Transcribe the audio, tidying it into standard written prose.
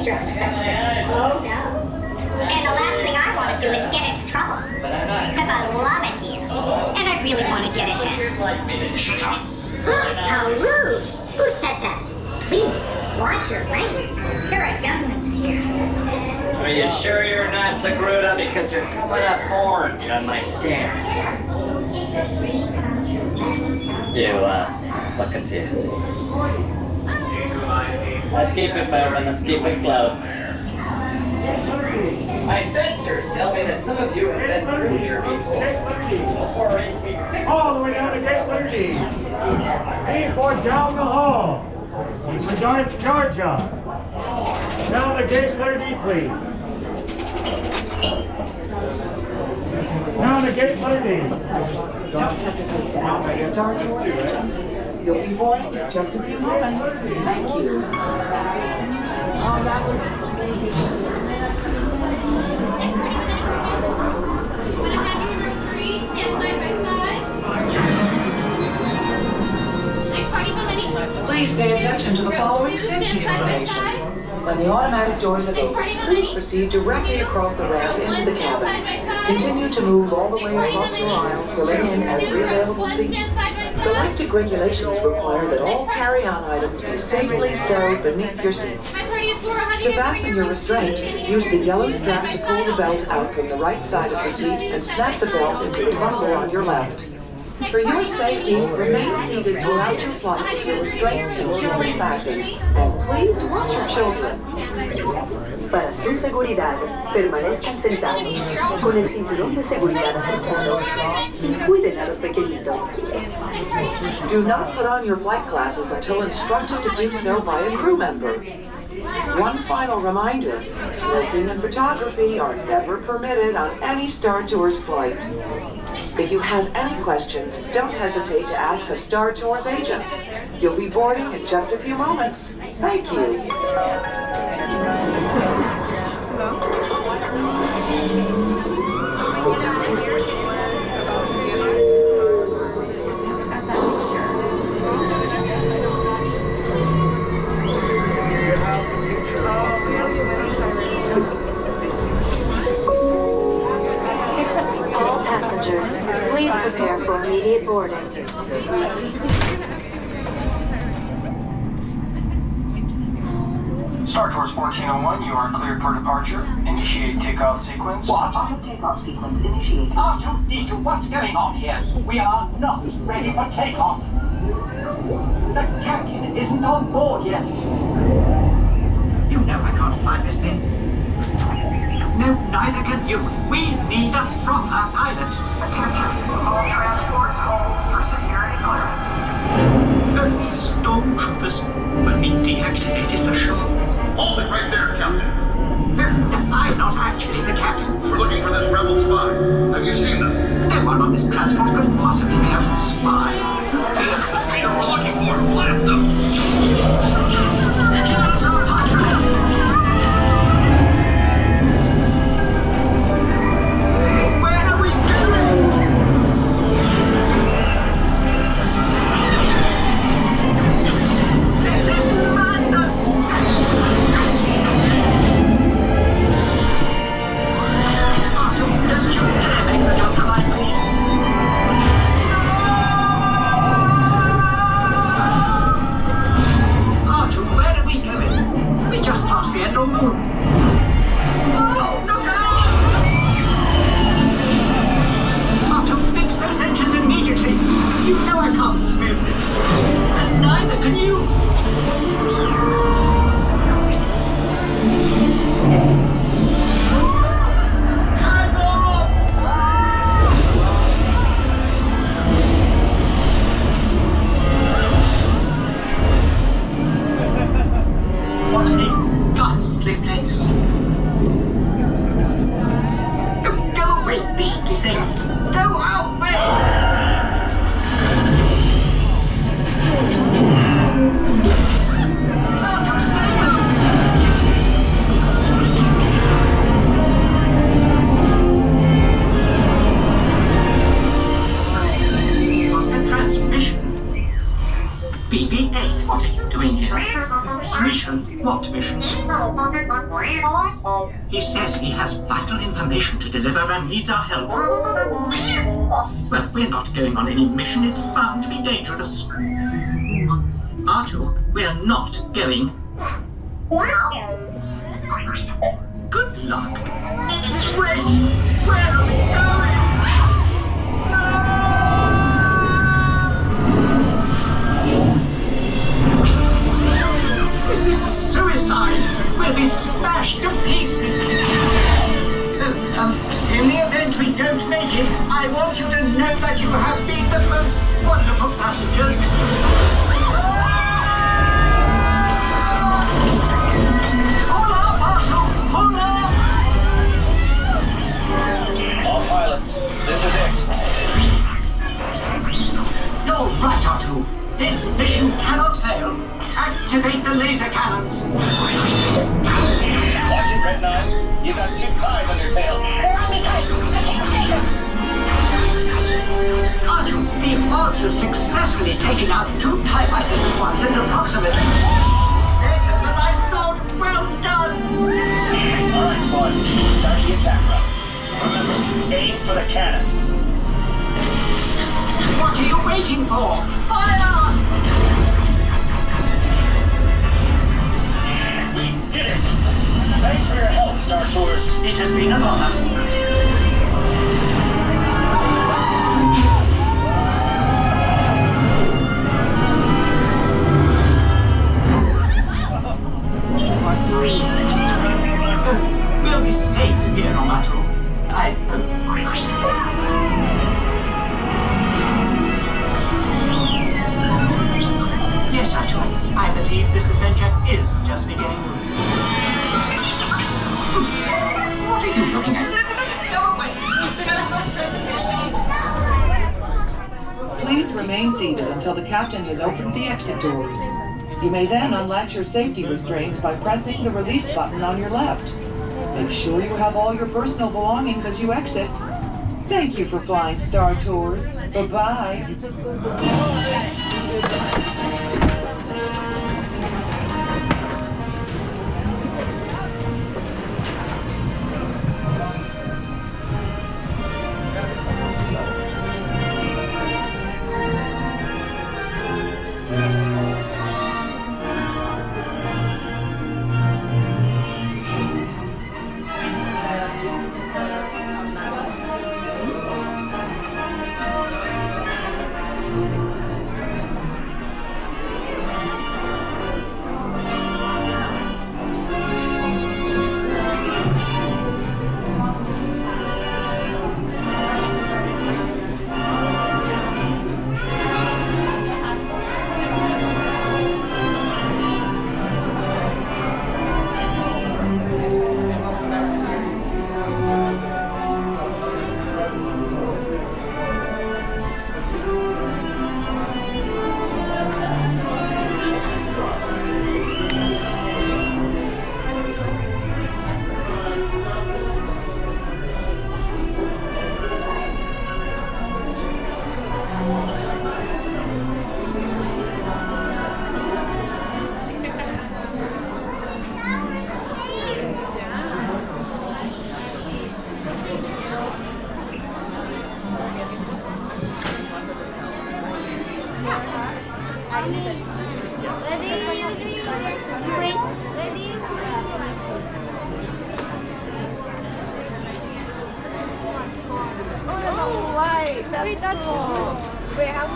picture of such things. Oh no. And the last thing I want to do is get into trouble. Because I love it here. And I really want to get ahead. Shut up! How rude! Who said that? Please, watch your language. There are younglings here. Are you sure you're not Zagruda? Because you're coming up orange on my scan. You, look confused. Let's keep it moving, let's keep it close. My sensors tell me that some of you have been through here before. All the way down to Gate 30. He's going down the hall. For Darth Jar Jar. Down to Gate 30, please. Down to Gate 30. Don't hesitate to ask Star Tours. You'll be boarding in just a few moments. Thank you. Please pay attention to the following safety information. When the automatic doors are open, please proceed directly across the ramp into the cabin. Continue to move all the way across your aisle, filling in every available seat. Galactic regulations require that all carry-on items be safely stowed beneath your seats. To fasten your restraint, use the yellow strap to pull the belt out from the right side of the seat and snap the belt into the buckle on your left. For your safety, remain seated throughout your flight with your restraints securely fastened. And please watch your children. Para su seguridad, permanezcan sentados, con el cinturón de seguridad ajustado, y cuiden a los pequeñitos. Do not put on your flight glasses until instructed to do so by a crew member. One final reminder, smoking and photography are never permitted on any Star Tours flight. If you have any questions, don't hesitate to ask a Star Tours agent. You'll be boarding in just a few moments. Thank you. Please prepare for immediate boarding. Star Tours 1401, you are cleared for departure. Initiate takeoff sequence. What? Takeoff sequence initiated. R2-D2, what's going on here? We are not ready for takeoff. The captain isn't on board yet. You know I can't find this thing. No, neither can you. We need a proper pilot. Attention, all transports hold for security clearance. Stormtroopers will be deactivated for sure. Hold it right there, Captain. I'm not actually the captain. We're looking for this rebel spy. Have you seen them? No one on this transport could possibly be a spy. The speeder we're looking for. Blast them! It's our patrol! What a ghastly place. He says he has vital information to deliver and needs our help. Well, we're not going on any mission. It's bound to be dangerous. R2, we're not going. Good luck. Wait! Where are we going? This is suicide! We'll be smashed to pieces! In the event we don't make it, I want you to know that you have been the most wonderful passengers. Pull up, R2! Pull up! All pilots, this is it. You're right, R2. This mission cannot fail. Activate the laser cannons. Watch it, Red 9. You've got 2 ties on your tail. They're on me tight. I can't take them. R2, the odds of successfully taking out 2 TIE fighters at once is approximately better than I thought. Well done. All right, squad. Start the attack run. Remember, aim for the cannon. What are you waiting for? Fire! We did it! Thanks for your help, Star Tours. It has been an honor. We'll be safe here on R2. Yes, R2. I believe this adventure is just beginning. What are you looking at? Go away! Please remain seated until the captain has opened the exit doors. You may then unlatch your safety restraints by pressing the release button on your left. Make sure you have all your personal belongings as you exit. Thank you for flying Star Tours. Bye-bye. Why? Wait, that's all. Wait, how?